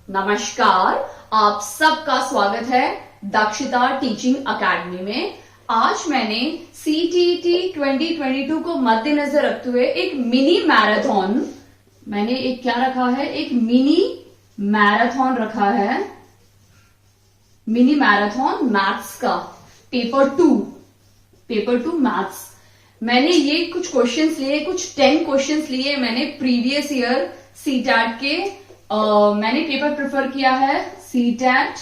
नमस्कार, आप सबका स्वागत है दक्षिता टीचिंग एकेडमी में। आज मैंने CTET 2022 को मद्देनजर रखते हुए एक मिनी मैराथन, मैंने एक क्या रखा है, एक मिनी मैराथन रखा है, मिनी मैराथन मैथ्स का पेपर टू मैथ्स। मैंने ये कुछ क्वेश्चंस लिए, कुछ 10 क्वेश्चंस लिए मैंने प्रीवियस ईयर सीटैट के। मैंने पेपर प्रेफर किया है सीटैट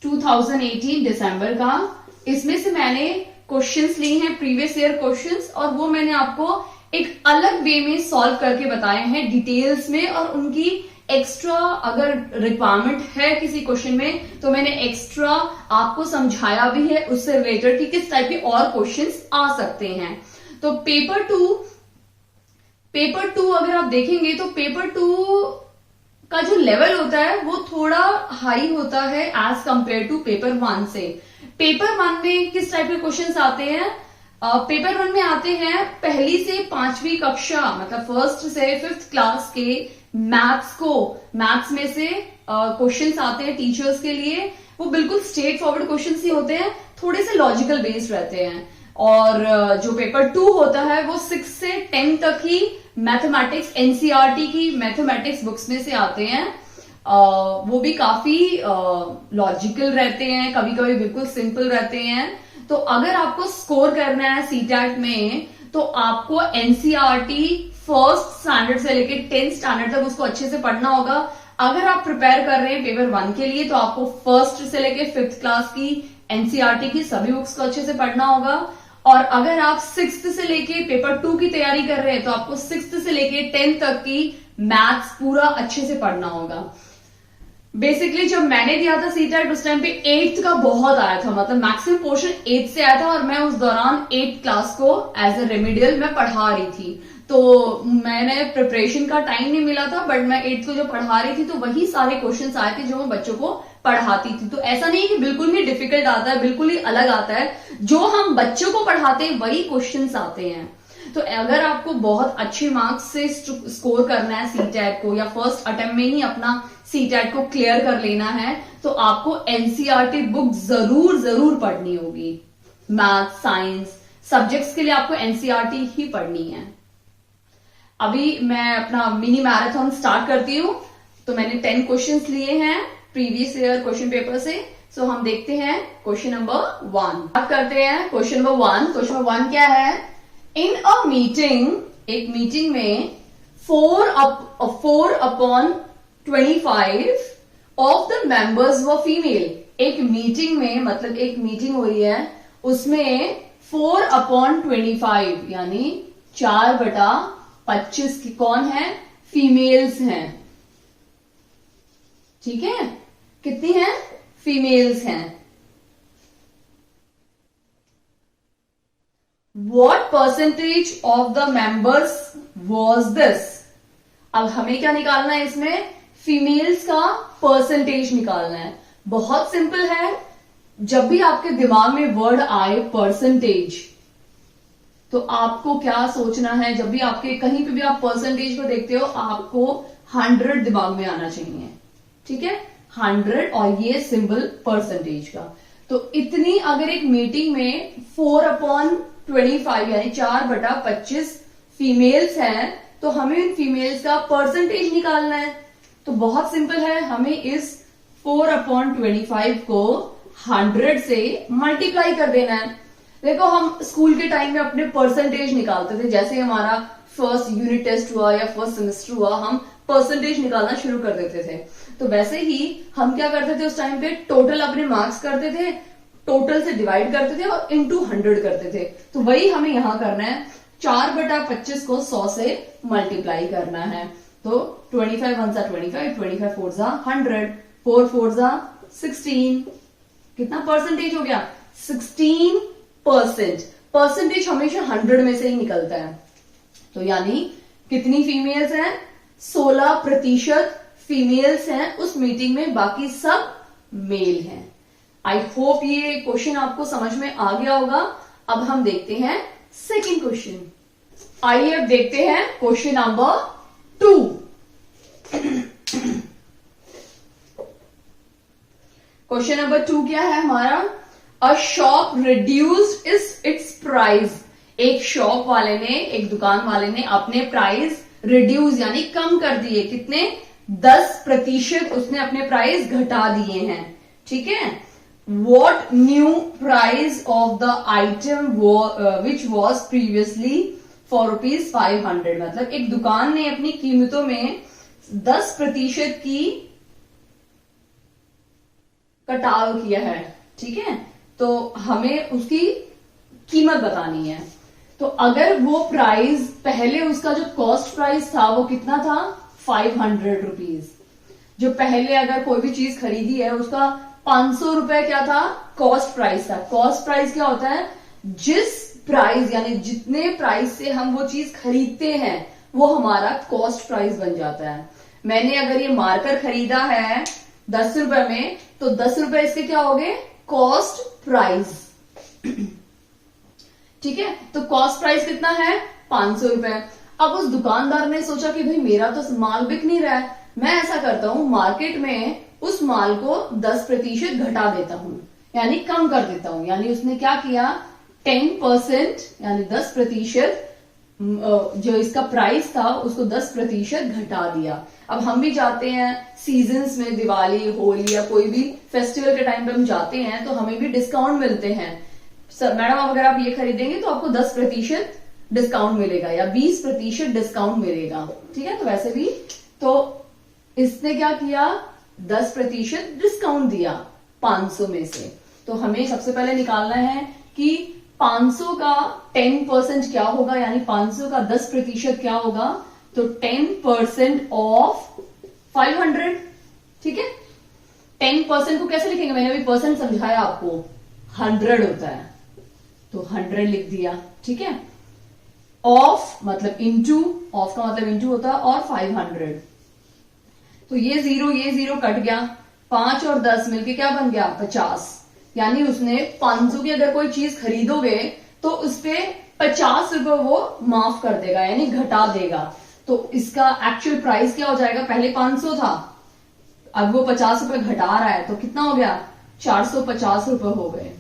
2018 दिसंबर का। इसमें से मैंने क्वेश्चंस लिए हैं प्रीवियस ईयर क्वेश्चंस, और वो मैंने आपको एक अलग वे में सॉल्व करके बताए हैं डिटेल्स में, और उनकी एक्स्ट्रा अगर रिक्वायरमेंट है किसी क्वेश्चन में तो मैंने एक्स्ट्रा आपको समझाया भी है उससे रिलेटेड कि किस टाइप के और क्वेश्चंस आ सकते हैं। तो पेपर टू अगर आप देखेंगे तो पेपर टू का जो लेवल होता है वो थोड़ा हाई होता है एज कंपेयर टू पेपर 1 से। पेपर 1 में किस टाइप के क्वेश्चंस आते हैं? पेपर 1 में आते हैं पहली से 5वीं कक्षा, मतलब 1st से 5th क्लास के मैथ्स में से क्वेश्चंस आते हैं टीचर्स के लिए। वो बिल्कुल स्ट्रेट फॉरवर्ड क्वेश्चंस ही होते हैं, थोड़े से लॉजिकल बेस्ड रहते हैं। और जो पेपर 2 होता है वो 6 से 10 तक ही मैथमेटिक्स, NCERT की मैथमेटिक्स बुक्स में से आते हैं। वो भी काफी लॉजिकल रहते हैं, कभी कभी बिल्कुल सिंपल रहते हैं। तो अगर आपको स्कोर करना है सीटैट में तो आपको NCERT फर्स्ट स्टैंडर्ड से लेके 10th स्टैंडर्ड तक उसको अच्छे से पढ़ना होगा। अगर आप प्रिपेयर कर रहे हैं पेपर 1 के लिए तो आपको 1st से लेके 5th क्लास की NCERT की सभी बुक्स को अच्छे से पढ़ना होगा। और अगर आप 6th से लेके पेपर 2 की तैयारी कर रहे हैं तो आपको 6th से लेके 10th तक की मैथ्स पूरा अच्छे से पढ़ना होगा। बेसिकली जब मैंने दिया था सीटैट उस टाइम पे 8th का बहुत आया था, मतलब मैक्सिमम पोर्शन 8th से आया था, और मैं उस दौरान 8th क्लास को एज ए रेमेडियल मैं पढ़ा रही थी। तो मैंने प्रिपरेशन का टाइम नहीं मिला था, बट मैं 8th को जो पढ़ा रही थी तो वही सारे क्वेश्चंस आए थे जो मैं बच्चों को पढ़ाती थी। तो ऐसा नहीं कि बिल्कुल ही डिफिकल्ट आता है, बिल्कुल ही अलग आता है। जो हम बच्चों को पढ़ाते हैं वही क्वेश्चंस आते हैं। तो अगर आपको बहुत अच्छे मार्क्स से स्कोर करना है सीटैट को, या फर्स्ट अटेम्प्ट में ही अपना सीटैट को क्लियर कर लेना है, तो आपको NCERT बुक जरूर पढ़नी होगी। मैथ, साइंस सब्जेक्ट्स के लिए आपको NCERT ही पढ़नी है। अभी मैं अपना मिनी मैराथन स्टार्ट करती हूँ। तो मैंने 10 क्वेश्चंस लिए हैं प्रीवियस ईयर क्वेश्चन पेपर से। सो हम देखते हैं क्वेश्चन नंबर 1। बात करते हैं क्वेश्चन नंबर 1। क्वेश्चन नंबर 1 क्या है? इन अ मीटिंग, एक मीटिंग में 4/25 ऑफ द मेंबर्स व फीमेल। एक मीटिंग में, मतलब एक मीटिंग हो रही है, उसमें 4/25 यानी 4/25 की कौन है? फीमेल्स हैं। ठीक है, कितनी हैं? फीमेल्स हैं। What percentage of the members was this? अब हमें क्या निकालना है इसमें? फीमेल्स का परसेंटेज निकालना है। बहुत सिंपल है। जब भी आपके दिमाग में वर्ड आए परसेंटेज, तो आपको क्या सोचना है? जब भी आपके कहीं पे भी आप परसेंटेज को देखते हो, आपको 100 दिमाग में आना चाहिए। ठीक है, 100 और ये सिंबल परसेंटेज का। तो इतनी अगर एक मीटिंग में 4/25 यानी 4/25 फीमेल्स हैं, तो हमें इन फीमेल्स का परसेंटेज निकालना है। तो बहुत सिंपल है, हमें इस 4/25 को 100 से मल्टीप्लाई कर देना है। देखो, हम स्कूल के टाइम में अपने परसेंटेज निकालते थे। जैसे हमारा फर्स्ट यूनिट टेस्ट हुआ या फर्स्ट सेमेस्टर हुआ, हम परसेंटेज निकालना शुरू कर देते थे। तो वैसे ही हम क्या करते थे उस टाइम पे? टोटल अपने मार्क्स करते थे, टोटल से डिवाइड करते थे और इनटू 100 करते थे। तो वही हमें यहां करना है। 4/25 को 100 से मल्टीप्लाई करना है। तो 25 1 सा 25, 25 4 सा 100, 4 4 सा 16। कितना परसेंटेज हो गया? 16%। परसेंटेज हमेशा 100 में से ही निकलता है। तो यानी कितनी फीमेल्स हैं? 16% फीमेल्स हैं उस मीटिंग में, बाकी सब मेल हैं। आई होप ये क्वेश्चन आपको समझ में आ गया होगा। अब हम देखते हैं सेकंड क्वेश्चन। आइए अब देखते हैं क्वेश्चन नंबर 2। क्वेश्चन नंबर 2 क्या है हमारा, अ शॉप रिड्यूस्ड इट्स प्राइस। एक शॉप वाले ने, एक दुकान वाले ने अपने प्राइस रिड्यूस यानी कम कर दिए, कितने, 10% उसने अपने प्राइस घटा दिए हैं, ठीक है। What new price of the item which was previously for ₹500। मतलब एक दुकान ने अपनी कीमतों में 10% की कटाव किया है, ठीक है। तो हमें उसकी कीमत बतानी है। तो अगर वो प्राइस पहले, उसका जो कॉस्ट प्राइस था वो कितना था, 500 रुपीज। जो पहले अगर कोई भी चीज खरीदी है उसका 500 रुपए क्या था, कॉस्ट प्राइस था। कॉस्ट प्राइस क्या होता है, जिस प्राइस यानी जितने प्राइस से हम वो चीज खरीदते हैं वो हमारा कॉस्ट प्राइस बन जाता है। मैंने अगर ये मार्कर खरीदा है 10 रुपए में, तो 10 रुपए इसके क्या हो गए, कॉस्ट प्राइस, ठीक है। तो कॉस्ट प्राइस कितना है, 500 रुपए। अब उस दुकानदार ने सोचा कि भाई मेरा तो माल बिक नहीं रहा है, मैं ऐसा करता हूं मार्केट में उस माल को 10% घटा देता हूं, यानी कम कर देता हूं। यानी उसने क्या किया, 10% यानी 10% जो इसका प्राइस था उसको 10% घटा दिया। अब हम भी जाते हैं सीजन्स में, दिवाली, होली या कोई भी फेस्टिवल के टाइम पे हम जाते हैं तो हमें भी डिस्काउंट मिलते हैं। मैडम अगर आप ये खरीदेंगे तो आपको 10% डिस्काउंट मिलेगा या 20% डिस्काउंट मिलेगा, ठीक है। तो वैसे भी तो इसने क्या किया, 10% डिस्काउंट दिया 500 में से। तो हमें सबसे पहले निकालना है कि 500 का 10% क्या होगा, यानी 500 का 10% क्या होगा। तो 10% ऑफ 500, ठीक है। 10% को कैसे लिखेंगे, मैंने अभी परसेंट समझाया आपको, 100 होता है, तो 100 लिख दिया, ठीक है। ऑफ मतलब इंटू, ऑफ का मतलब इंटू होता है, और 500। तो ये जीरो कट गया, 5 और 10 मिलके क्या बन गया, 50। यानी उसने 500 की अगर कोई चीज खरीदोगे तो उसपे 50 रुपए वो माफ कर देगा, यानी घटा देगा। तो इसका एक्चुअल प्राइस क्या हो जाएगा, पहले 500 था, अब वो 50 रुपए घटा रहा है, तो कितना हो गया, 450 रुपए हो गए।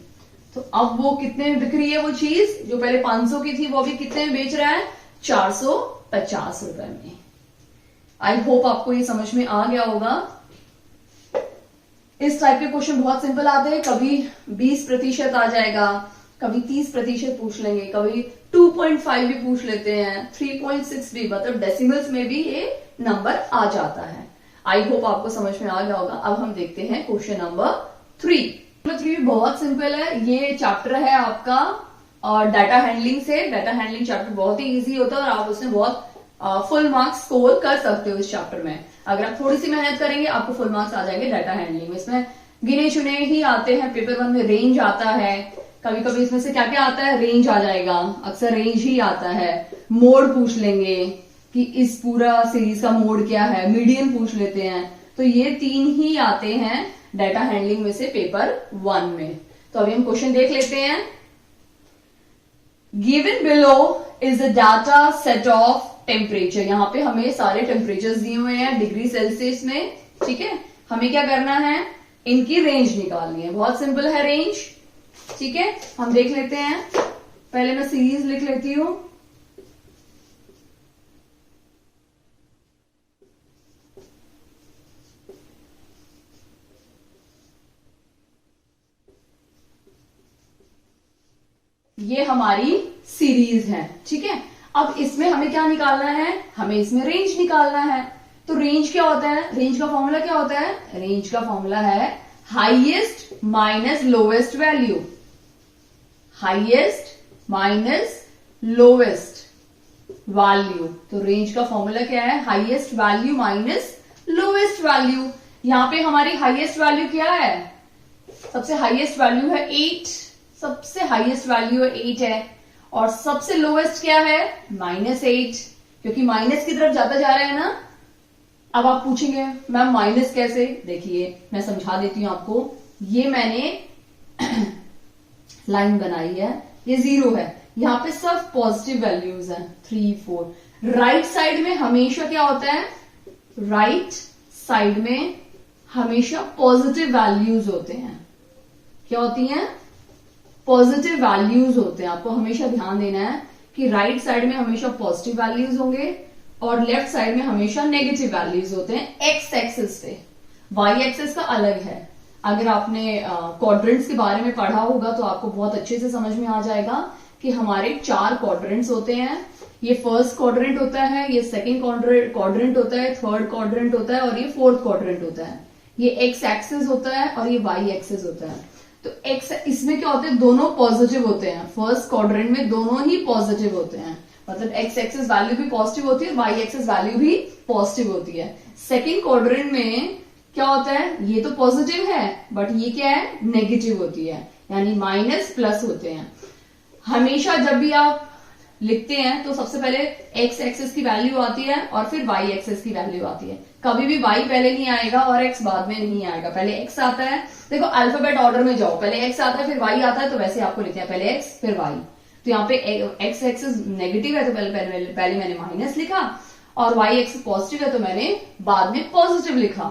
तो अब वो कितने में बिक रही है वो चीज, जो पहले 500 की थी वो अभी कितने में बेच रहा है, 450 रुपए में। आई होप आपको ये समझ में आ गया होगा। इस टाइप के क्वेश्चन बहुत सिंपल आते हैं, कभी 20% आ जाएगा, कभी 30% पूछ लेंगे, कभी 2.5 भी पूछ लेते हैं, 3.6 भी, मतलब डेसिमल्स में भी ये नंबर आ जाता है। आई होप आपको समझ में आ गया होगा। अब हम देखते हैं क्वेश्चन नंबर 3। नंबर 3 भी बहुत सिंपल है। ये चैप्टर है आपका और डाटा हैंडलिंग से। डाटा हैंडलिंग चैप्टर बहुत ही इजी होता है और आप उसमें बहुत फुल मार्क्स स्कोर कर सकते हो इस चैप्टर में। अगर आप थोड़ी सी मेहनत करेंगे आपको फुल मार्क्स आ जाएंगे डाटा हैंडलिंग में। इसमें गिने चुने ही आते हैं, पेपर 1 में रेंज आता है, कभी कभी इसमें से क्या क्या आता है, रेंज आ जाएगा, अक्सर रेंज ही आता है। मोड पूछ लेंगे कि इस पूरा सीरीज का मोड क्या है, मीडियन पूछ लेते हैं। तो ये 3 ही आते हैं डाटा हैंडलिंग में से पेपर 1 में। तो अभी हम क्वेश्चन देख लेते हैं। Given below is a data set of temperature. यहां पे हमें सारे टेम्परेचर दिए हुए हैं डिग्री सेल्सियस में, ठीक है। हमें क्या करना है, इनकी रेंज निकालनी है। बहुत सिंपल है रेंज, ठीक है। हम देख लेते हैं, पहले मैं सीरीज लिख लेती हूं। ये हमारी सीरीज है, ठीक है। अब इसमें हमें क्या निकालना है, हमें इसमें रेंज निकालना है। तो रेंज क्या होता है, रेंज का फॉर्मूला क्या होता है, रेंज का फॉर्मूला है highest minus lowest value, highest minus lowest value. तो रेंज का फॉर्मूला क्या है, highest value minus lowest value. यहां पे हमारी हाईएस्ट वैल्यू क्या है, सबसे हाईएस्ट वैल्यू है 8, सबसे हाईएस्ट वैल्यू है 8 है, और सबसे लोवेस्ट क्या है, -8, क्योंकि माइनस की तरफ जाता जा रहा है ना। अब आप पूछेंगे मैम माइनस कैसे, देखिए मैं समझा देती हूं आपको। ये मैंने लाइन बनाई है, ये 0 है, यहां पे सब पॉजिटिव वैल्यूज हैं, 3, 4। राइट साइड में हमेशा क्या होता है, राइट साइड में हमेशा पॉजिटिव वैल्यूज होते हैं। क्या होती हैं? पॉजिटिव वैल्यूज होते हैं। आपको हमेशा ध्यान देना है कि राइट साइड में हमेशा पॉजिटिव वैल्यूज होंगे और लेफ्ट साइड में हमेशा नेगेटिव वैल्यूज होते हैं एक्स एक्सिस पे। वाई एक्सिस का अलग है। अगर आपने क्वाड्रेंट्स के बारे में पढ़ा होगा तो आपको बहुत अच्छे से समझ में आ जाएगा कि हमारे 4 क्वाड्रेंट्स होते हैं। ये फर्स्ट क्वाड्रेंट होता है, ये सेकंड क्वाड्रेंट होता है, थर्ड क्वाड्रेंट होता है और ये फोर्थ क्वाड्रेंट होता है। ये एक्स एक्सिस होता है और ये वाई एक्सिस होता है। तो एक्स इसमें क्या होते हैं? दोनों पॉजिटिव होते हैं। फर्स्ट क्वाड्रेंट में दोनों ही पॉजिटिव होते हैं, मतलब एक्स एक्सिस वैल्यू भी पॉजिटिव होती है, वाई एक्सिस वैल्यू भी पॉजिटिव होती है। सेकंड क्वाड्रेंट में क्या होता है? ये तो पॉजिटिव है बट ये क्या है? नेगेटिव होती है, यानी माइनस प्लस होते हैं। हमेशा जब भी आप लिखते हैं तो सबसे पहले एक्स एक्सिस की वैल्यू आती है और फिर वाई एक्सिस की वैल्यू आती है। कभी भी वाई पहले नहीं आएगा और एक्स बाद में नहीं आएगा, पहले एक्स आता है। देखो अल्फाबेट ऑर्डर में जाओ, पहले एक्स आता है फिर वाई आता है, तो वैसे आपको लिखते हैं पहले एक्स फिर वाई। तो यहाँ पे एक्स एक्सिस नेगेटिव है तो पहले मैंने माइनस लिखा और वाई एक्सिस पॉजिटिव है तो मैंने बाद में पॉजिटिव लिखा।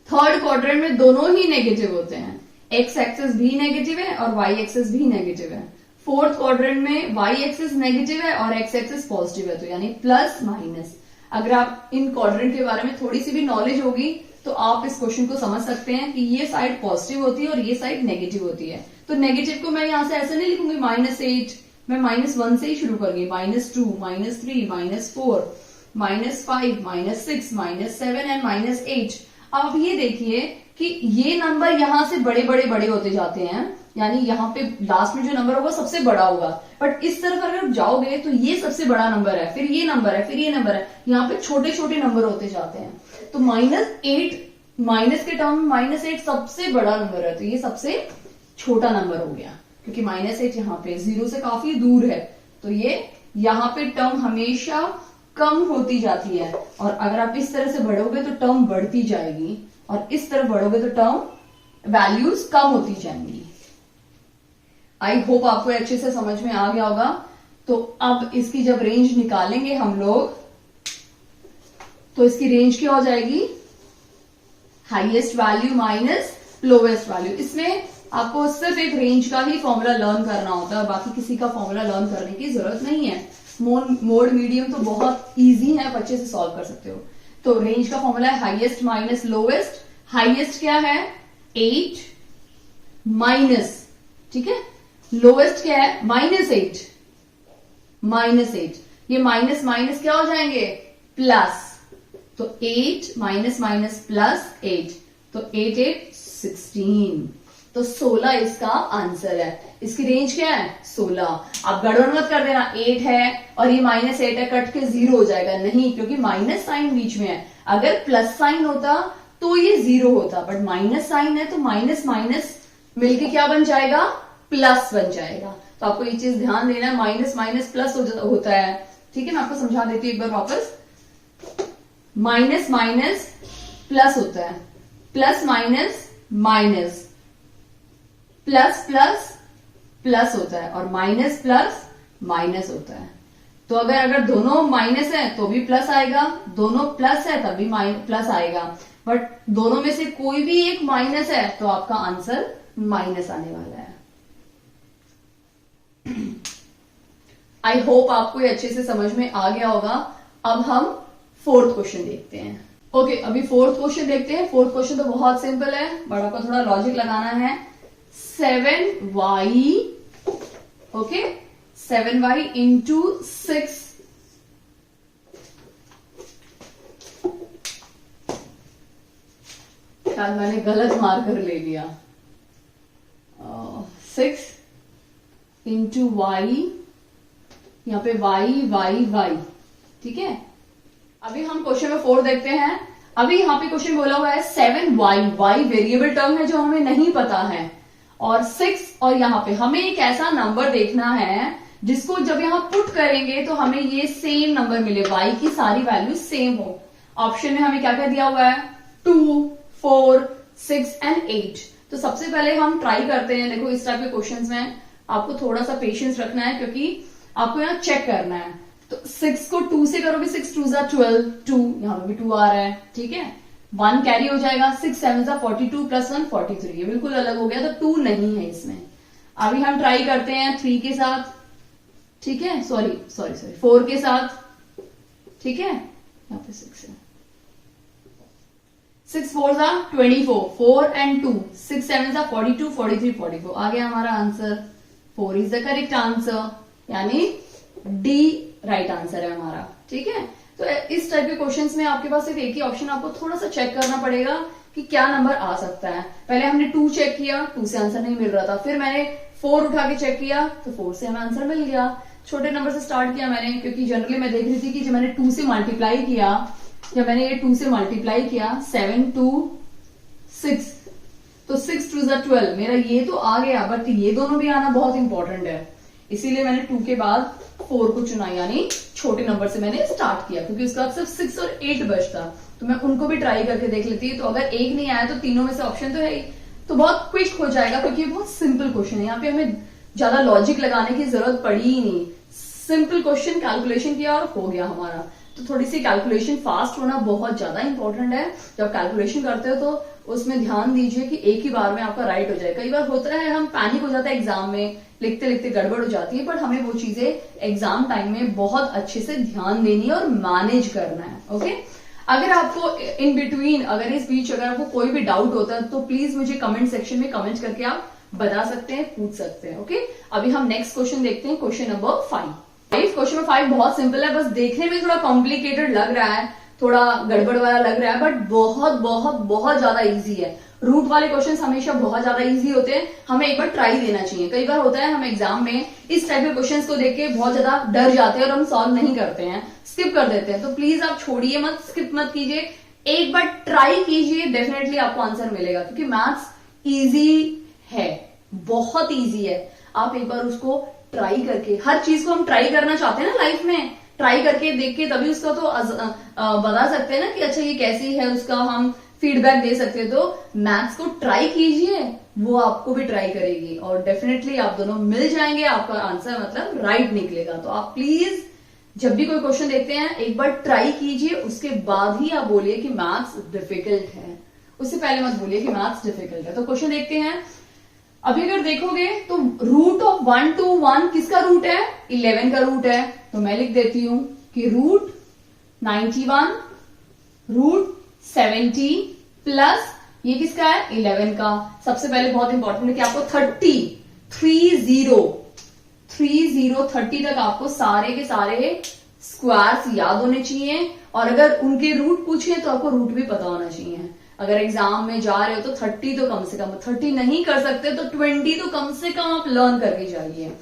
थर्ड क्वाड्रेंट में दोनों ही नेगेटिव होते हैं, एक्स एक्सिस भी नेगेटिव है और वाई एक्सिस भी नेगेटिव है। फोर्थ क्वाड्रेंट में वाई एक्सिस नेगेटिव है और एक्स एक्सिस पॉजिटिव है, तो यानी प्लस माइनस। अगर आप इन क्वाड्रेंट के बारे में थोड़ी सी भी नॉलेज होगी तो आप इस क्वेश्चन को समझ सकते हैं कि ये साइड पॉजिटिव होती है और ये साइड नेगेटिव होती है। तो नेगेटिव को मैं यहां से ऐसे नहीं लिखूंगी -8, मैं -1 से ही शुरू करूंगी। -2, -3, -4, -5, -6, -7 एंड -8। अब ये देखिए कि ये नंबर यहां से बड़े बड़े बड़े होते जाते हैं, यानी यहाँ पे लास्ट में जो नंबर होगा सबसे बड़ा होगा। बट इस तरफ अगर आप जाओगे तो ये सबसे बड़ा नंबर है, फिर ये नंबर है, फिर ये नंबर है, यहाँ पे छोटे छोटे नंबर होते जाते हैं। तो -8 माइनस के टर्म में -8 सबसे बड़ा नंबर है, तो ये सबसे छोटा नंबर हो गया क्योंकि -8 यहाँ पे 0 से काफी दूर है। तो ये यहाँ पे टर्म हमेशा कम होती जाती है और अगर आप इस तरह से बढ़ोगे तो टर्म बढ़ती जाएगी और इस तरफ बढ़ोगे तो टर्म वैल्यूज कम होती जाएंगी। आई होप आपको अच्छे से समझ में आ गया होगा। तो अब इसकी जब रेंज निकालेंगे हम लोग तो इसकी रेंज क्या हो जाएगी? Highest value minus lowest value. इसमें आपको सिर्फ एक रेंज का ही फॉर्मूला लर्न करना होता है और बाकी किसी का फॉर्मूला लर्न करने की जरूरत नहीं है। मोड मीडियम तो बहुत इजी है, बच्चे से सॉल्व कर सकते हो। तो रेंज का फॉर्मूला है हाईएस्ट माइनस लोवेस्ट। हाईएस्ट क्या है? 8 माइनस, ठीक है। लोवेस्ट क्या है? -8, -8। ये माइनस माइनस क्या हो जाएंगे? प्लस। तो 8 माइनस माइनस प्लस 8, तो 8 8 16। तो 16 इसका आंसर है। इसकी रेंज क्या है? 16। आप गड़बड़ मत कर देना, 8 है और ये -8 है, कट के 0 हो जाएगा, नहीं, क्योंकि माइनस साइन बीच में है। अगर प्लस साइन होता तो ये 0 होता, बट माइनस साइन है तो माइनस माइनस मिलके क्या बन जाएगा? प्लस बन जाएगा। तो आपको ये चीज ध्यान देना है, माइनस माइनस प्लस होता है, ठीक है। मैं आपको समझा देती हूँ एक बार वापस। माइनस माइनस प्लस होता है, plus minus minus, plus plus plus होता है और माइनस प्लस माइनस होता है। तो अगर दोनों माइनस है तो भी प्लस आएगा, दोनों प्लस है तब भी प्लस आएगा, बट दोनों में से कोई भी एक माइनस है तो आपका आंसर माइनस आने वाला है। आई होप आपको ये अच्छे से समझ में आ गया होगा। अब हम फोर्थ क्वेश्चन देखते हैं। ओके, अभी फोर्थ क्वेश्चन देखते हैं। फोर्थ क्वेश्चन तो बहुत सिंपल है, बट आपको थोड़ा लॉजिक लगाना है। 7y, ओके, 7y इंटू 6 शायद मैंने गलत मार्कर ले लिया। 6 इंटू वाई, यहाँ पे y, ठीक है। अभी हम क्वेश्चन में 4 देखते हैं। अभी यहाँ पे क्वेश्चन बोला हुआ है 7y वेरिएबल टर्म है जो हमें नहीं पता है, और 6 और यहाँ पे हमें एक ऐसा नंबर देखना है जिसको जब यहाँ पुट करेंगे तो हमें ये सेम नंबर मिले, y की सारी वैल्यू सेम हो। ऑप्शन में हमें क्या क्या दिया हुआ है? 2, 4, 6 एंड 8। तो सबसे पहले हम ट्राई करते हैं। देखो इस टाइप के क्वेश्चंस में आपको थोड़ा सा पेशेंस रखना है क्योंकि आपको यहाँ चेक करना है। तो 6 को 2 से करोगे, 6 2 12, 2, यहाँ पे भी 2 आ रहा है, ठीक है। 1 कैरी हो जाएगा, 6 7 42 प्लस 1 43, ये बिल्कुल अलग हो गया, तो 2 नहीं है इसमें। अभी हम ट्राई करते हैं 3 के साथ, ठीक है, सॉरी 4 के साथ, ठीक है, यहाँ पे 6 है, 6 4 24, 4 and 2, 6 7 42, 43 44, आ गया हमारा answer. 4 is the correct answer, यानी डी राइट आंसर है हमारा, ठीक है। तो इस टाइप के क्वेश्चंस में आपके पास सिर्फ एक ही ऑप्शन, आपको थोड़ा सा चेक करना पड़ेगा कि क्या नंबर आ सकता है। पहले हमने 2 चेक किया, 2 से आंसर नहीं मिल रहा था, फिर मैंने 4 उठा के चेक किया तो 4 से हमें आंसर मिल गया। छोटे नंबर से स्टार्ट किया मैंने, क्योंकि जनरली मैं देख रही थी कि जब मैंने 2 से मल्टीप्लाई किया, जब मैंने ये 2 से मल्टीप्लाई किया 7 2 6, तो 6 2 12, मेरा ये तो आ गया, बट ये दोनों भी आना बहुत इंपॉर्टेंट है, इसीलिए मैंने 2 के बाद 4 को चुना, यानी छोटे नंबर से मैंने स्टार्ट किया, क्योंकि उसका सिर्फ 6 और 8 बचता, तो मैं उनको भी ट्राई करके देख लेती। तो अगर एक नहीं आया तो तीनों में से ऑप्शन तो है ही, तो बहुत क्विक हो जाएगा, क्योंकि ये बहुत सिंपल क्वेश्चन है, यहाँ पे हमें ज्यादा लॉजिक लगाने की जरूरत पड़ी ही नहीं, सिंपल क्वेश्चन, कैलकुलेशन किया और हो गया हमारा। तो थोड़ी सी कैलकुलेशन फास्ट होना बहुत ज्यादा इंपॉर्टेंट है। जब कैलकुलेशन करते हो तो उसमें ध्यान दीजिए कि एक ही बार में आपका राइट हो जाए। कई बार होता है हम पैनिक हो जाता है एग्जाम में, लिखते लिखते गड़बड़ हो जाती है, पर हमें वो चीजें एग्जाम टाइम में बहुत अच्छे से ध्यान देनी है और मैनेज करना है। ओके, अगर आपको इन बिटवीन, अगर इस बीच अगर आपको कोई भी डाउट होता है तो प्लीज मुझे कमेंट सेक्शन में कमेंट करके आप बता सकते हैं, पूछ सकते हैं। ओके, अभी हम नेक्स्ट क्वेश्चन देखते हैं, क्वेश्चन नंबर 5। क्वेश्चन नंबर 5 बहुत सिंपल है, बस देखने में थोड़ा कॉम्प्लिकेटेड लग रहा है, थोड़ा गड़बड़ वाला लग रहा है, बट बहुत बहुत बहुत ज्यादा इजी है। रूट वाले क्वेश्चंस हमेशा बहुत ज्यादा इजी होते हैं, हमें एक बार ट्राई देना चाहिए। कई बार होता है हम एग्जाम में इस टाइप के क्वेश्चंस को देख के बहुत ज्यादा डर जाते हैं और हम सॉल्व नहीं करते हैं, स्किप कर देते हैं। तो प्लीज आप छोड़िए मत, स्किप मत कीजिए, एक बार ट्राई कीजिए, डेफिनेटली आपको आंसर मिलेगा, क्योंकि मैथ्स इजी है, बहुत इजी है। आप एक बार उसको ट्राई करके, हर चीज को हम ट्राई करना चाहते हैं ना लाइफ में, ट्राई करके देख के तभी उसका तो बता सकते हैं ना कि अच्छा ये कैसी है, उसका हम फीडबैक दे सकते हैं। तो मैथ्स को ट्राई कीजिए, वो आपको भी ट्राई करेगी और डेफिनेटली आप दोनों मिल जाएंगे, आपका आंसर मतलब राइट निकलेगा। तो आप प्लीज जब भी कोई क्वेश्चन देखते हैं एक बार ट्राई कीजिए, उसके बाद ही आप बोलिए कि मैथ्स डिफिकल्ट है, उससे पहले मत बोलिए कि मैथ्स डिफिकल्ट है। तो क्वेश्चन देखते हैं। अभी अगर देखोगे तो रूट ऑफ 1 to 1 किसका रूट है? 11 का रूट है। तो मैं लिख देती हूं कि रूट 91 रूट 70 प्लस ये किसका है? 11 का। सबसे पहले बहुत इंपॉर्टेंट है कि आपको 30 तक आपको सारे के सारे स्क्वायर्स याद होने चाहिए, और अगर उनके रूट पूछे तो आपको रूट भी पता होना चाहिए। अगर एग्जाम में जा रहे हो तो 30 तो कम से कम, 30 नहीं कर सकते तो 20 तो कम से कम आप लर्न करके जाइए।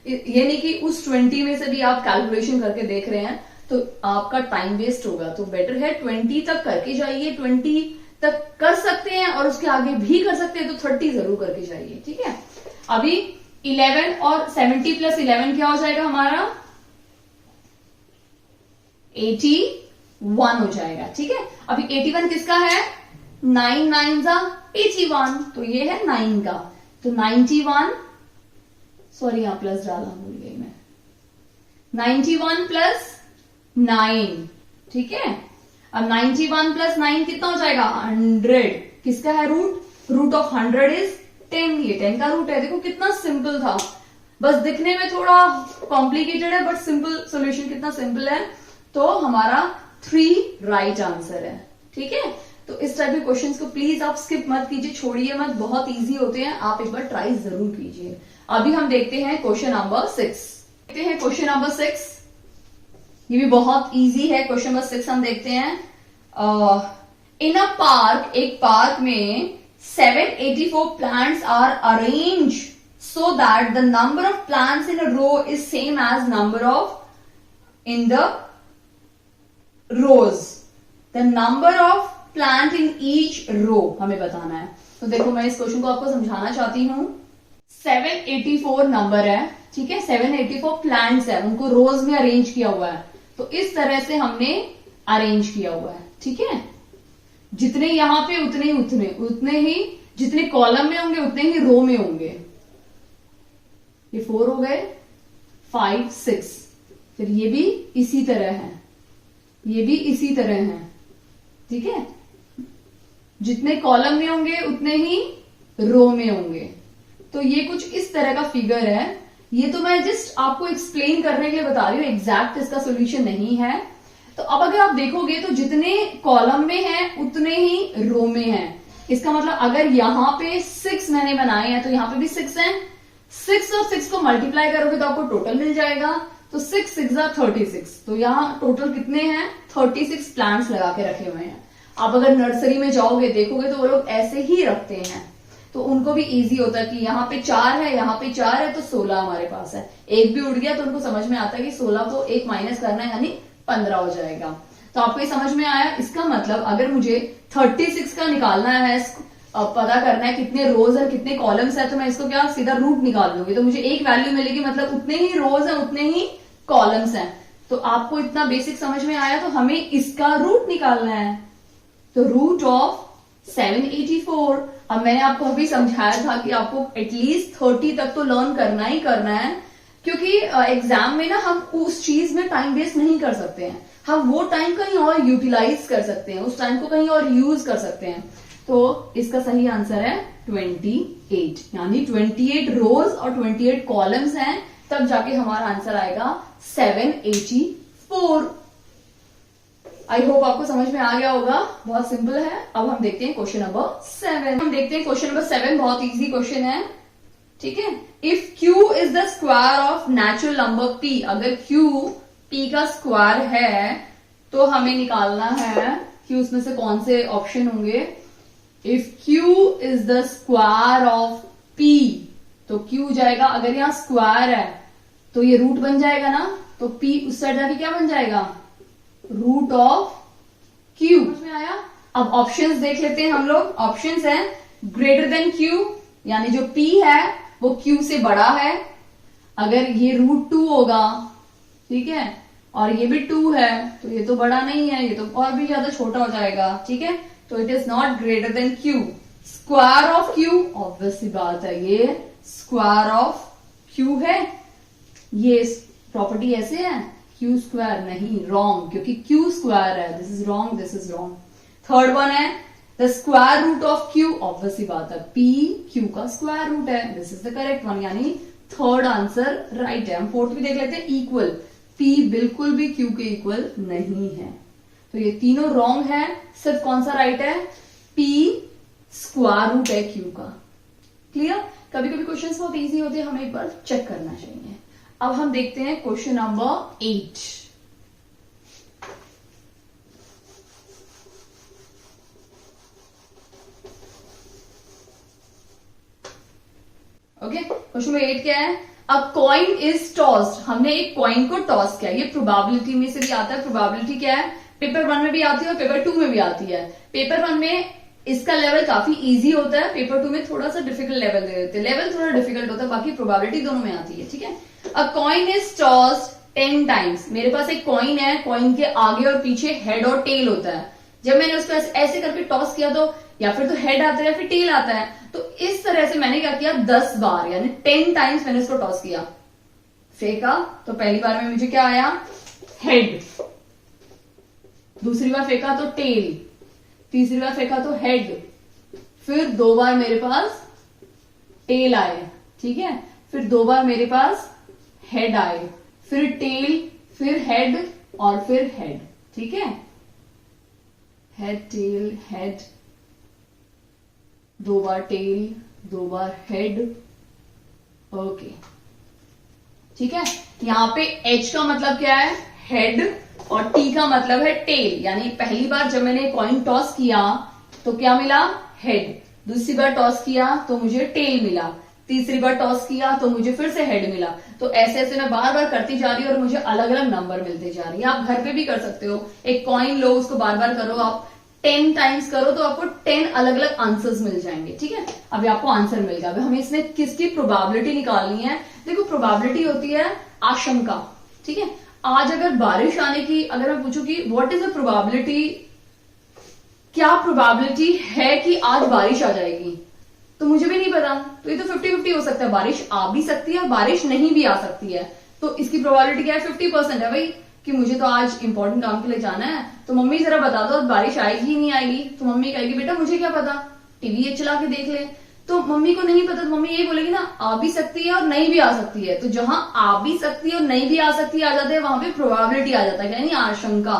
ये नहीं कि उस 20 में से भी आप कैलकुलेशन करके देख रहे हैं तो आपका टाइम वेस्ट होगा। तो बेटर है 20 तक करके जाइए, 20 तक कर सकते हैं और उसके आगे भी कर सकते हैं तो 30 जरूर करके जाइए, ठीक है। अभी 11 और 70 प्लस 11 क्या हो जाएगा हमारा? 81 हो जाएगा, ठीक है। अभी 81 किसका है? 9 9 81, तो ये है 9 का। तो 91, सॉरी यहां प्लस डाला भूल गई मैं, 91 प्लस 9, ठीक है। अब 91 प्लस 9 कितना हो जाएगा? 100। किसका है रूट? रूट ऑफ 100 इज 10, ये 10 का रूट है। देखो कितना सिंपल था, बस दिखने में थोड़ा कॉम्प्लिकेटेड है बट सिंपल सोल्यूशन कितना सिंपल है। तो हमारा 3 राइट आंसर है, ठीक है। तो इस टाइप के क्वेश्चंस को प्लीज आप स्किप मत कीजिए, छोड़िए मत, बहुत इजी होते हैं, आप एक बार ट्राई जरूर कीजिए। अभी हम देखते हैं क्वेश्चन नंबर 6। देखते हैं क्वेश्चन नंबर 6, ये भी बहुत इजी है। क्वेश्चन नंबर 6 हम देखते हैं। इन अ पार्क, एक पार्क में 784 plants are arrange so that the number of plants in a row is same as number of in the rows. The number of plant in each row हमें बताना है। तो देखो मैं इस क्वेश्चन को आपको समझाना चाहती हूं। 784 नंबर है, ठीक है, 784 प्लांट्स है, उनको रोज में अरेंज किया हुआ है। तो इस तरह से हमने अरेंज किया हुआ है, ठीक है। जितने यहां पे उतने ही जितने कॉलम में होंगे उतने ही रो में होंगे। ये 4 हो गए, 5 6, फिर ये भी इसी तरह है, ये भी इसी तरह है, ठीक है। जितने कॉलम में होंगे उतने ही रो में होंगे। तो ये कुछ इस तरह का फिगर है। ये तो मैं जस्ट आपको एक्सप्लेन करने के लिए बता रही हूँ, एग्जैक्ट इसका सोल्यूशन नहीं है। तो अब अगर आप देखोगे तो जितने कॉलम में है उतने ही रो में है। इसका मतलब अगर यहाँ पे 6 मैंने बनाए हैं तो यहाँ पे भी 6 है। 6 और 6 को मल्टीप्लाई करोगे तो आपको टोटल मिल जाएगा। तो 6 6 36। तो यहाँ टोटल कितने हैं? 36 प्लांट्स लगा के रखे हुए हैं। आप अगर नर्सरी में जाओगे देखोगे तो वो लोग ऐसे ही रखते हैं, तो उनको भी इजी होता है कि यहाँ पे 4 है, यहाँ पे 4 है तो 16 हमारे पास है। एक भी उड़ गया तो उनको समझ में आता है कि 16 को 1 माइनस करना है, यानी 15 हो जाएगा। तो आपको ये समझ में आया? इसका मतलब अगर मुझे 36 का निकालना है, पता करना है कितने रोज और कितने कॉलम्स है, तो मैं इसको क्या सीधा रूट निकाल दूंगी तो मुझे एक वैल्यू मिलेगी, मतलब उतने ही रोज है उतने ही कॉलम्स हैं। तो आपको इतना बेसिक समझ में आया, तो हमें इसका रूट निकालना है। तो रूट ऑफ 784। अब मैंने आपको अभी समझाया था कि आपको एटलीस्ट 30 तक तो लर्न करना ही करना है, क्योंकि एग्जाम में ना हम उस चीज में टाइम वेस्ट नहीं कर सकते हैं। हम वो टाइम कहीं और यूटिलाइज कर सकते हैं, उस टाइम को कहीं और यूज कर सकते हैं। तो इसका सही आंसर है 28, यानी 28 रोज और 28 कॉलम्स हैं, तब जाके हमारा आंसर आएगा 784। आई होप आपको समझ में आ गया होगा, बहुत सिंपल है। अब हम देखते हैं क्वेश्चन नंबर 7। हम देखते हैं क्वेश्चन नंबर 7, बहुत इजी क्वेश्चन है, ठीक है। If Q is the square of natural number P, अगर Q P का स्क्वायर है तो हमें निकालना है कि उसमें से कौन से ऑप्शन होंगे। If Q is the square of P, तो Q जाएगा, अगर यहां स्क्वायर है तो ये रूट बन जाएगा ना, तो P उस साइड जाके क्या बन जाएगा? Root of Q। समझ में आया? अब ऑप्शंस देख लेते हैं हम लोग। ऑप्शंस हैं ग्रेटर देन Q, यानी जो P है वो Q से बड़ा है। अगर ये √2 होगा, ठीक है, और ये भी 2 है, तो ये तो बड़ा नहीं है, ये तो और भी ज्यादा छोटा हो जाएगा, ठीक है। तो it is not greater than Q। Square of Q, obvious सी बात है, ये स्क्वायर ऑफ Q है। ये प्रॉपर्टी ऐसे है, Q स्क्वायर नहीं, रॉन्ग, क्योंकि Q स्क्वायर है। This is wrong, this is wrong. Third one है the square root of Q, obvious सी बात है, P Q का स्क्वायर रूट है। This is the correct one, यानी थर्ड आंसर राइट है। हम फोर्थ भी देख लेते हैं, इक्वल। P बिल्कुल भी Q के इक्वल नहीं है, तो ये तीनों रॉन्ग है। सिर्फ कौन सा राइट है? P स्क्वायर रूट है Q का। क्लियर? कभी कभी क्वेश्चंस बहुत इजी होते हैं, हमें एक बार चेक करना चाहिए। अब हम देखते हैं question number 8। Okay, question number 8 क्या है? अब कॉइन इज टॉस्ड, हमने एक कॉइन को टॉस किया। ये प्रोबेबिलिटी में से भी आता है। प्रोबेबिलिटी क्या है? पेपर 1 में भी आती है और पेपर 2 में भी आती है। पेपर 1 में इसका लेवल काफी इजी होता है, पेपर 2 में थोड़ा सा डिफिकल्ट लेवल दे देते हैं। लेवल थोड़ा डिफिकल्ट होता है, बाकी प्रोबेबिलिटी दोनों में आती है, ठीक है। अ कॉइन इज टॉस्ड 10 टाइम्स। मेरे पास एक कॉइन है, कॉइन के आगे और पीछे हेड और टेल होता है। जब मैंने उसको ऐसे करके टॉस किया तो या फिर तो हेड आता है या फिर टेल आता है। तो इस तरह से मैंने क्या किया, 10 बार यानी 10 टाइम्स मैंने उसको टॉस किया। फेंका तो पहली बार में मुझे क्या आया? हेड। दूसरी बार फेंका तो टेल, तीसरी बार फेंका तो हेड, फिर 2 बार मेरे पास टेल आए, ठीक है, फिर 2 बार मेरे पास हेड आए, फिर टेल, फिर हेड और फिर हेड, ठीक है। हेड टेल हेड, 2 बार टेल, 2 बार हेड, ओके, ठीक है। यहां पे H का मतलब क्या है? हेड, और T का मतलब है टेल। यानी पहली बार जब मैंने कॉइन टॉस किया तो क्या मिला? हेड। दूसरी बार टॉस किया तो मुझे टेल मिला, तीसरी बार टॉस किया तो मुझे फिर से हेड मिला। तो ऐसे ऐसे मैं बार बार करती जा रही हूँ और मुझे अलग अलग नंबर मिलते जा रही है। आप घर पे भी कर सकते हो, एक कॉइन लो, उसको बार बार करो, आप 10 टाइम्स करो तो आपको 10 अलग अलग आंसर्स मिल जाएंगे, ठीक है। अभी आपको आंसर मिल गया। अभी हमें इसमें किसकी प्रोबेबिलिटी निकालनी है? देखो, प्रोबेबिलिटी होती है आशंका, ठीक है। आज अगर बारिश आने की, अगर मैं पूछूं कि व्हाट इज द प्रोबेबिलिटी, क्या प्रोबेबिलिटी है कि आज बारिश आ जाएगी, तो मुझे भी नहीं पता। तो ये तो 50-50 हो सकता है, बारिश आ भी सकती है और बारिश नहीं भी आ सकती है। तो इसकी प्रोबेबिलिटी क्या है? 50% है भाई। कि मुझे तो आज इंपॉर्टेंट काम के लिए जाना है, तो मम्मी जरा बता दो बारिश आएगी ही नहीं आएगी, तो मम्मी कहेगी बेटा मुझे क्या पता, टीवी ये चला के देख ले। तो मम्मी को नहीं पता, तो मम्मी यही बोलेगी ना आ भी सकती है और नहीं भी आ सकती है। तो जहां आ भी सकती है और नहीं भी आ सकती है आ जाते हैं, वहां पे प्रोबेबिलिटी आ जाता है, यानी आशंका।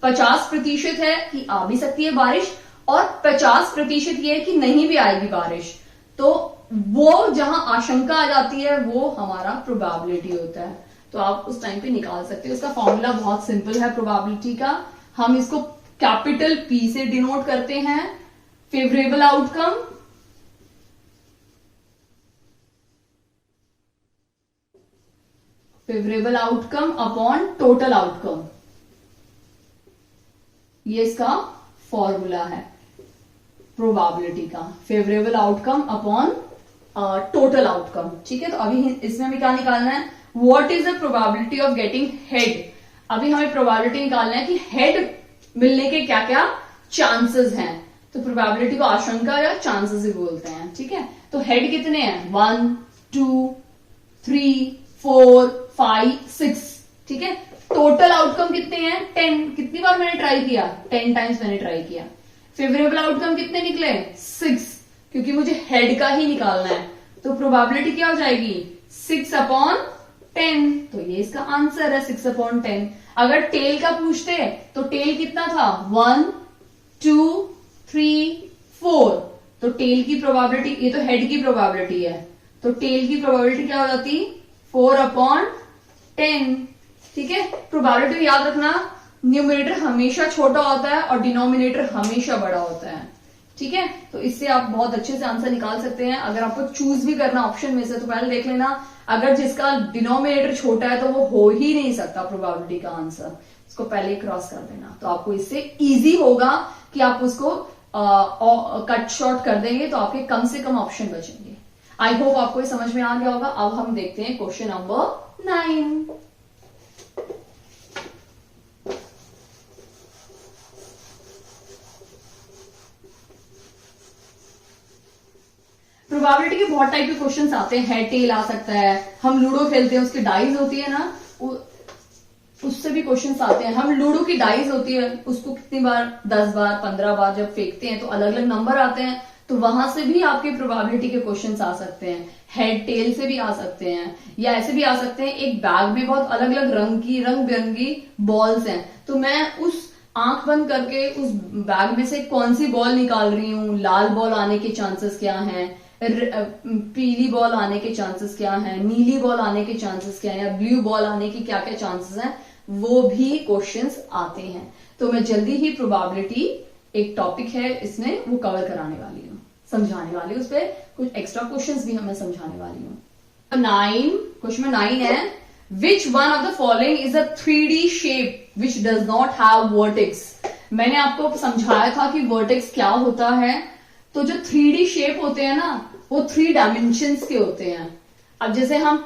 50% है कि आ भी सकती है बारिश और 50% ये है कि नहीं भी आएगी बारिश। तो वो जहां आशंका आ जाती है वो हमारा प्रोबेबिलिटी होता है। तो आप उस टाइम पे निकाल सकते हो। इसका फॉर्मूला बहुत सिंपल है प्रोबेबिलिटी का। हम इसको कैपिटल P से डिनोट करते हैं, favourable outcome upon total outcome, ये इसका फॉर्मूला है प्रोबेबिलिटी का, favourable outcome upon total outcome. ठीक है, तो अभी इसमें हमें क्या निकालना है, what is the probability of getting head. अभी हमें प्रोबेबिलिटी निकालना है कि हेड मिलने के क्या क्या चांसेस हैं। तो प्रोबेबिलिटी को आशंका या चांसेस ही बोलते हैं। ठीक है, तो हेड कितने हैं, 1 2 3 4 5 6। ठीक है, टोटल आउटकम कितने हैं, 10। कितनी बार मैंने ट्राई किया, 10 टाइम्स मैंने ट्राई किया। फेवरेबल आउटकम कितने निकले, 6, क्योंकि मुझे हेड का ही निकालना है। तो प्रोबेबिलिटी क्या हो जाएगी, 6/10। तो ये इसका आंसर है 6/10। अगर टेल का पूछते तो टेल कितना था, 1 2 3 4। तो टेल की प्रोबेबिलिटी, ये तो हेड की प्रोबेबिलिटी है, तो टेल की प्रोबेबिलिटी क्या हो जाती, 4/10। ठीक है, प्रोबेबिलिटी याद रखना, न्यूमरेटर हमेशा छोटा होता है और डिनोमिनेटर हमेशा बड़ा होता है। ठीक है, तो इससे आप बहुत अच्छे से आंसर निकाल सकते हैं। अगर आपको चूज भी करना ऑप्शन में से, तो पहले देख लेना, अगर जिसका डिनोमिनेटर छोटा है तो वो हो ही नहीं सकता प्रोबेबिलिटी का आंसर, इसको पहले क्रॉस कर देना। तो आपको इससे इजी होगा कि आप उसको कट शॉर्ट कर देंगे, तो आपके कम से कम ऑप्शन बचेंगे। आई होप आपको ये समझ में आ गया होगा। अब हम देखते हैं क्वेश्चन नंबर 9। प्रोबेबिलिटी के बहुत टाइप के क्वेश्चंस आते हैं, हेड टेल आ सकता है, हम लूडो खेलते हैं उसकी डाइज होती है ना, उससे भी क्वेश्चंस आते हैं। हम लूडो की डाइज होती है, उसको कितनी बार, 10 बार 15 बार जब फेंकते हैं तो अलग अलग नंबर आते हैं, तो वहां से भी आपके प्रोबेबिलिटी के क्वेश्चंस आ सकते हैं। हेड टेल से भी आ सकते हैं, या ऐसे भी आ सकते हैं, एक बैग में बहुत अलग अलग रंग बिरंगी बॉल्स हैं, तो मैं उस आंख बंद करके उस बैग में से कौन सी बॉल निकाल रही हूँ, लाल बॉल आने के चांसेस क्या हैं, पीली बॉल आने के चांसेस क्या हैं, नीली बॉल आने के चांसेस क्या हैं, या ब्लू बॉल आने के क्या क्या चांसेस हैं, वो भी क्वेश्चंस आते हैं। तो मैं जल्दी ही प्रोबेबिलिटी, एक टॉपिक है इसमें, वो कवर कराने वाली हूँ, समझाने वाली हूँ, उस पर कुछ एक्स्ट्रा क्वेश्चंस भी मैं समझाने वाली हूँ। 9, क्वेश्चन 9 है, which one of the following is a 3D shape which does not have vertex. मैंने आपको समझाया था कि वर्टेक्स क्या होता है। तो जो 3D शेप होते हैं ना, वो 3 डायमेंशंस के होते हैं। अब जैसे हम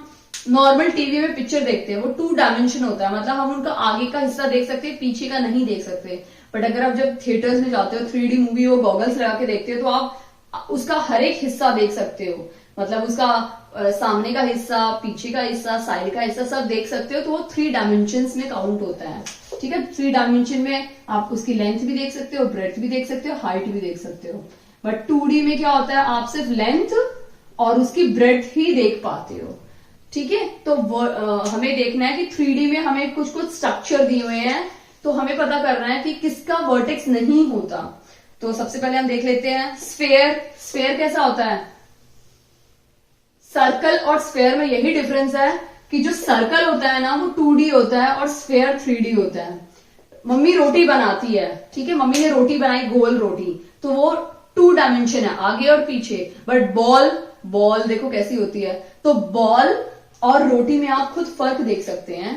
नॉर्मल टीवी में पिक्चर देखते हैं, वो 2 डायमेंशन होता है, मतलब हम उनका आगे का हिस्सा देख सकते हैं, पीछे का नहीं देख सकते। बट अगर आप जब थिएटर्स में जाते हो, 3D मूवी हो, गॉगल्स लगा के देखते हो, तो आप उसका हर एक हिस्सा देख सकते हो, मतलब उसका सामने का हिस्सा, पीछे का हिस्सा, साइड का हिस्सा, सब देख सकते हो। तो वो 3 डायमेंशंस में काउंट होता है। ठीक है, 3 डायमेंशन में आप उसकी लेंथ भी देख सकते हो, ब्रेड्थ भी देख सकते हो, हाइट भी देख सकते हो। बट 2D में क्या होता है, आप सिर्फ लेंथ और उसकी ब्रेड्थ ही देख पाते हो। ठीक है, तो हमें देखना है कि 3D में हमें कुछ कुछ स्ट्रक्चर दिए हुए हैं, तो हमें पता करना है कि किसका वर्टेक्स नहीं होता। तो सबसे पहले हम देख लेते हैं स्फेयर। स्फेयर कैसा होता है, सर्कल और स्फेयर में यही डिफरेंस है कि जो सर्कल होता है ना, वो 2D होता है और स्फेयर 3D होता है। मम्मी रोटी बनाती है, ठीक है, मम्मी ने रोटी बनाई, गोल रोटी, तो वो 2 डायमेंशन है, आगे और पीछे। बट बॉल देखो कैसी होती है। तो बॉल और रोटी में आप खुद फर्क देख सकते हैं,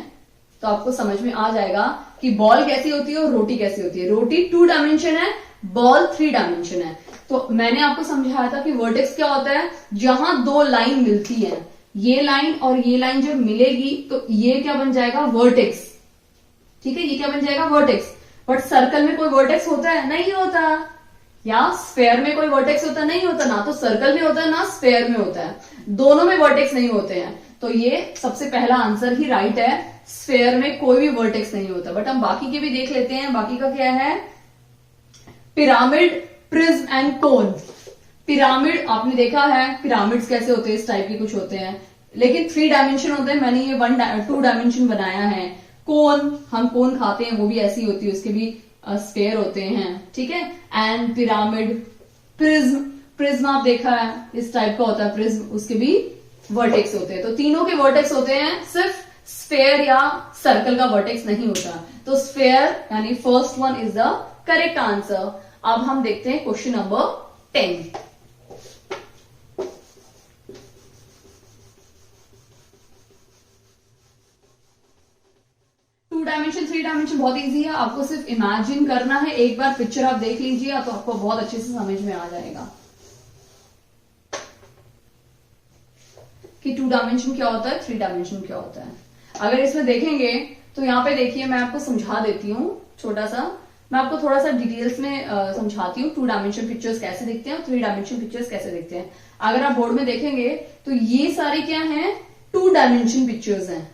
तो आपको समझ में आ जाएगा कि बॉल कैसी होती है और रोटी कैसी होती है। रोटी 2 डायमेंशन है, बॉल 3 डायमेंशन है। तो मैंने आपको समझाया था कि वर्टेक्स क्या होता है, जहां 2 लाइन मिलती है, ये लाइन और ये लाइन जब मिलेगी तो ये क्या बन जाएगा, वर्टेक्स। ठीक है, ये क्या बन जाएगा, वर्टेक्स। बट सर्कल में कोई वर्टेक्स होता है, नहीं होता। या स्फेयर में कोई वर्टेक्स होता, नहीं होता। ना तो सर्कल में होता है, ना स्फेयर में होता है, दोनों में वर्टेक्स नहीं होते हैं। तो ये सबसे पहला आंसर ही राइट है, स्फेयर में कोई भी वर्टेक्स नहीं होता। बट हम बाकी के भी देख लेते हैं। बाकी का क्या है, pyramid, prism and cone. Pyramid आपने देखा है, पिरामिड्स कैसे होते हैं, इस टाइप के कुछ होते हैं, लेकिन 3 डायमेंशन होते हैं। मैंने ये 2 डायमेंशन बनाया है। कोन, हम कोन खाते हैं, वो भी ऐसी होती है, उसके भी स्फेयर होते हैं, ठीक है। एंड पिरामिड, प्रिज्म, प्रिज्म आप देखा है, इस टाइप का होता है प्रिज्म, उसके भी वर्टेक्स होते हैं। तो तीनों के वर्टेक्स होते हैं, सिर्फ स्फेयर या सर्कल का वर्टेक्स नहीं होता। तो स्फेयर यानी first one is the correct answer. अब हम देखते हैं क्वेश्चन नंबर 10। 2 डायमेंशन, 3 डायमेंशन बहुत इजी है, आपको सिर्फ इमेजिन करना है। एक बार पिक्चर आप देख लीजिए तो आपको बहुत अच्छे से समझ में आ जाएगा कि 2 डायमेंशन क्या होता है, 3 डायमेंशन क्या होता है। अगर इसमें देखेंगे तो यहाँ पे देखिए, मैं आपको समझा देती हूँ छोटा सा, मैं आपको थोड़ा सा डिटेल्स में समझाती हूँ 2 डायमेंशन पिक्चर्स कैसे दिखते हैं और 3 डायमेंशन पिक्चर्स कैसे दिखते हैं। अगर आप बोर्ड में देखेंगे तो ये सारे क्या हैं, 2 डायमेंशन पिक्चर्स हैं,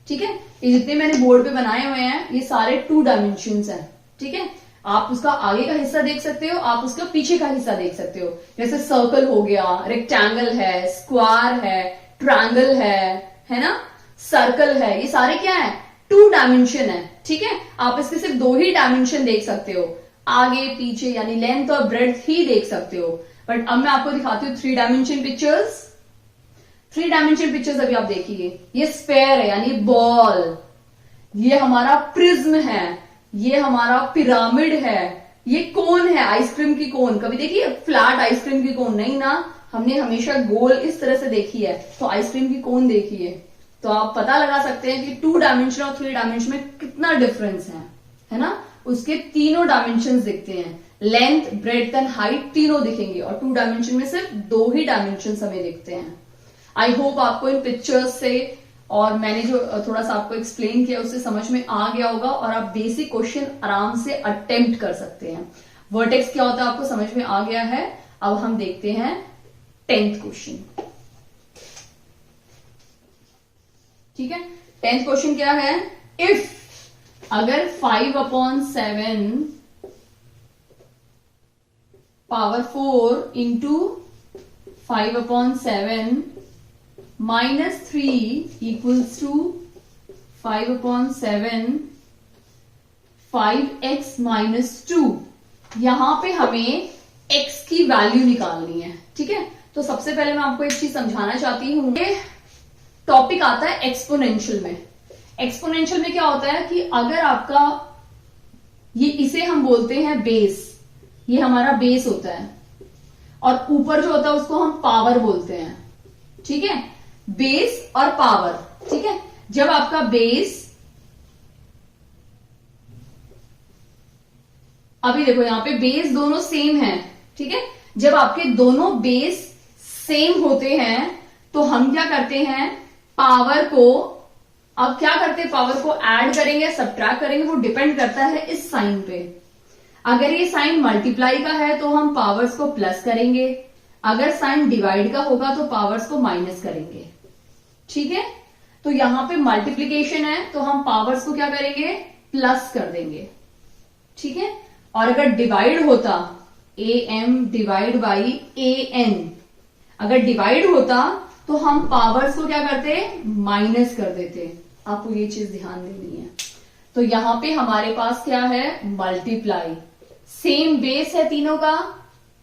ठीक है। ये जितने मैंने बोर्ड पे बनाए हुए हैं ये सारे 2 डायमेंशन हैं, ठीक है। आप उसका आगे का हिस्सा देख सकते हो, आप उसका पीछे का हिस्सा देख सकते हो। जैसे सर्कल हो गया, रेक्टेंगल है, स्क्वायर है, ट्रायंगल है ना, सर्कल है, ये सारे क्या है, 2 डायमेंशन है, ठीक है। आप इसके सिर्फ 2 ही डायमेंशन देख सकते हो, आगे पीछे यानी लेंथ और ब्रेड्थ ही देख सकते हो। बट अब मैं आपको दिखाती हूँ 3 डायमेंशन पिक्चर्स। 3 डायमेंशन पिक्चर्स अभी आप देखिए, ये स्फेयर है यानी बॉल, ये हमारा प्रिज्म है, ये हमारा पिरामिड है, ये कोन है, आइसक्रीम की कोन। कभी देखिए फ्लैट आइसक्रीम की कोन, नहीं ना, हमने हमेशा गोल इस तरह से देखी है, तो आइसक्रीम की कोन देखी है। तो आप पता लगा सकते हैं कि 2 डायमेंशन और 3 डायमेंशन में कितना डिफरेंस है ना। उसके तीनों डायमेंशन दिखते हैं, लेंथ, ब्रेड्थ एंड हाइट तीनों दिखेंगे, और 2 डायमेंशन में सिर्फ 2 ही डायमेंशन हमें दिखते हैं। आई होप आपको इन पिक्चर्स से और मैंने जो थोड़ा सा आपको एक्सप्लेन किया उससे समझ में आ गया होगा, और आप बेसिक क्वेश्चन आराम से अटेम्प्ट कर सकते हैं। वर्टेक्स क्या होता है आपको समझ में आ गया है। अब हम देखते हैं 10th क्वेश्चन, ठीक है। 10th क्वेश्चन क्या है, इफ अगर 5/7 power 4 into 5/7 -3 equals to 5/7 5x - 2, यहां पे हमें x की वैल्यू निकालनी है, ठीक है। तो सबसे पहले मैं आपको एक चीज समझाना चाहती हूं, टॉपिक आता है एक्सपोनेंशियल में। एक्सपोनेंशियल में क्या होता है कि अगर आपका ये, इसे हम बोलते हैं बेस, ये हमारा बेस होता है, और ऊपर जो होता है उसको हम पावर बोलते हैं, ठीक है। बेस और पावर, ठीक है। जब आपका बेस, अभी देखो यहां पे बेस दोनों सेम है, ठीक है। जब आपके दोनों बेस सेम होते हैं तो हम क्या करते हैं, पावर को, अब क्या करते हैं, पावर को ऐड करेंगे, सब्ट्रैक्ट करेंगे, वो डिपेंड करता है इस साइन पे। अगर ये साइन मल्टीप्लाई का है तो हम पावर्स को प्लस करेंगे, अगर साइन डिवाइड का होगा तो पावर्स को माइनस करेंगे, ठीक है। तो यहां पे मल्टीप्लीकेशन है तो हम पावर्स को क्या करेंगे, प्लस कर देंगे, ठीक है। और अगर डिवाइड होता, am डिवाइड बाई an, अगर डिवाइड होता तो हम पावर्स को क्या करते, माइनस कर देते। आपको ये चीज ध्यान देनी है। तो यहां पे हमारे पास क्या है, मल्टीप्लाई, सेम बेस है, तीनों का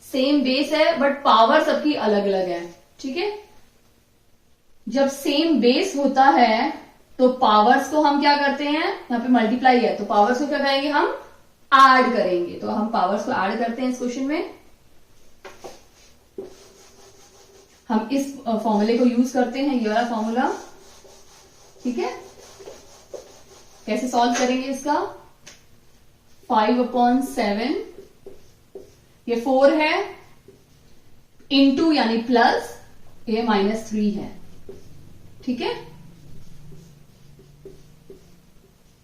सेम बेस है, बट पावर सबकी अलग अलग है, ठीक है। जब सेम बेस होता है तो पावर्स को हम क्या करते हैं, यहां पे मल्टीप्लाई है तो पावर्स को क्या करेंगे, हम ऐड करेंगे। तो हम पावर्स को ऐड करते हैं इस क्वेश्चन में। हम इस फॉर्मूले को यूज करते हैं, ये वाला फॉर्मूला, ठीक है। कैसे सॉल्व करेंगे इसका, 5/7, ये 4 है, इंटू यानी प्लस, ये -3 है, ठीक है।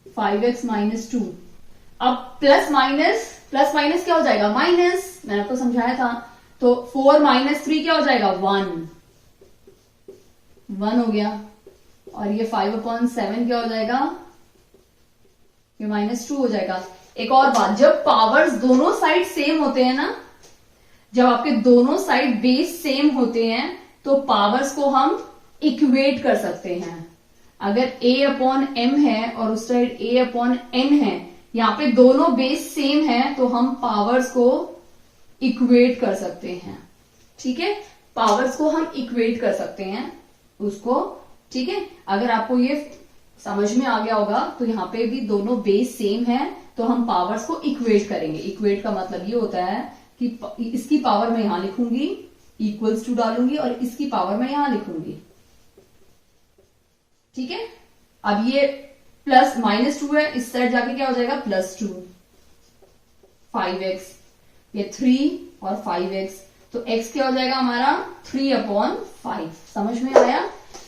5x - 2, अब प्लस माइनस क्या हो जाएगा, माइनस, मैंने आपको समझाया था। तो 4 - 3 क्या हो जाएगा, 1 हो गया, और ये 5/7 क्या हो जाएगा, ये -2 हो जाएगा। एक और बात, जब पावर्स दोनों साइड सेम होते हैं ना, जब आपके दोनों साइड बेस सेम होते हैं तो पावर्स को हम इक्वेट कर सकते हैं। अगर a/m है और उस साइड a/n है, यहाँ पे दोनों बेस सेम है तो हम पावर्स को इक्वेट कर सकते हैं। ठीक है, पावर्स को हम इक्वेट कर सकते हैं उसको। ठीक है, अगर आपको ये समझ में आ गया होगा तो यहाँ पे भी दोनों बेस सेम है तो हम पावर्स को इक्वेट करेंगे। इक्वेट का मतलब ये होता है कि इसकी पावर मैं यहां लिखूंगी, इक्वल्स टू डालूंगी, और इसकी पावर मैं यहां लिखूंगी। ठीक है, अब ये प्लस -2 है, इस साइड जाके क्या हो जाएगा +2, 5x, ये 3 और 5x, तो x क्या हो जाएगा हमारा 3/5। समझ में आया?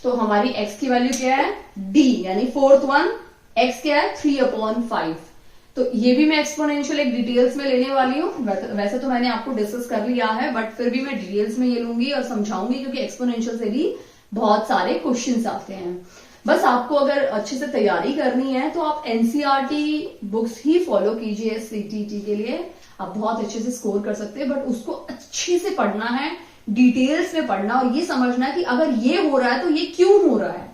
तो हमारी x की वैल्यू क्या है, d, यानी 4th वन, x क्या है 3/5। तो ये भी मैं एक्सपोनेंशियल एक डिटेल्स में लेने वाली हूँ। वैसे तो मैंने आपको डिस्कस कर लिया है, बट फिर भी मैं डिटेल्स में ये लूंगी और समझाऊंगी, क्योंकि एक्सपोनेंशियल से भी बहुत सारे क्वेश्चंस आते हैं। बस आपको अगर अच्छे से तैयारी करनी है तो आप एनसीईआरटी बुक्स ही फॉलो कीजिए सीटीटी के लिए। आप बहुत अच्छे से स्कोर कर सकते हैं, बट उसको अच्छे से पढ़ना है, डिटेल्स में पढ़ना, और ये समझना है कि अगर ये हो रहा है तो ये क्यों हो रहा है।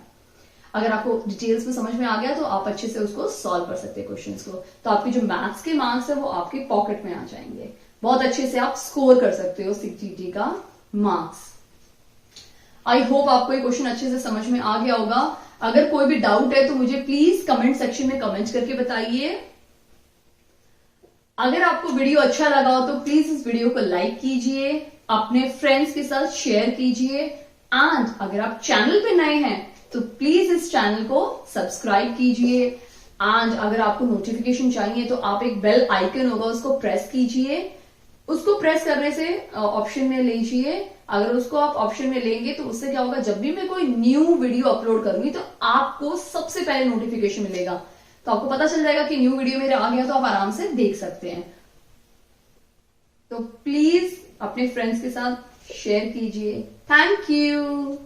अगर आपको डिटेल्स में समझ में आ गया तो आप अच्छे से उसको सॉल्व कर सकते हैं क्वेश्चंस को। तो आपके जो मैथ्स के मार्क्स है वो आपके पॉकेट में आ जाएंगे, बहुत अच्छे से आप स्कोर कर सकते हो सीटीटी का मार्क्स। आई होप आपको ये क्वेश्चन अच्छे से समझ में आ गया होगा। अगर कोई भी डाउट है तो मुझे प्लीज कमेंट सेक्शन में कमेंट करके बताइए। अगर आपको वीडियो अच्छा लगा हो तो प्लीज इस वीडियो को लाइक कीजिए, अपने फ्रेंड्स के साथ शेयर कीजिए, एंड अगर आप चैनल पे नए हैं तो प्लीज इस चैनल को सब्सक्राइब कीजिए। एंड अगर आपको नोटिफिकेशन चाहिए तो आप एक बेल आइकन होगा उसको प्रेस कीजिए। उसको प्रेस करने से ऑप्शन में लीजिए। अगर उसको आप ऑप्शन में लेंगे तो उससे क्या होगा, जब भी मैं कोई न्यू वीडियो अपलोड करूंगी तो आपको सबसे पहले नोटिफिकेशन मिलेगा, तो आपको पता चल जाएगा कि न्यू वीडियो मेरे आ गया, तो आप आराम से देख सकते हैं। तो प्लीज अपने फ्रेंड्स के साथ शेयर कीजिए। Thank you.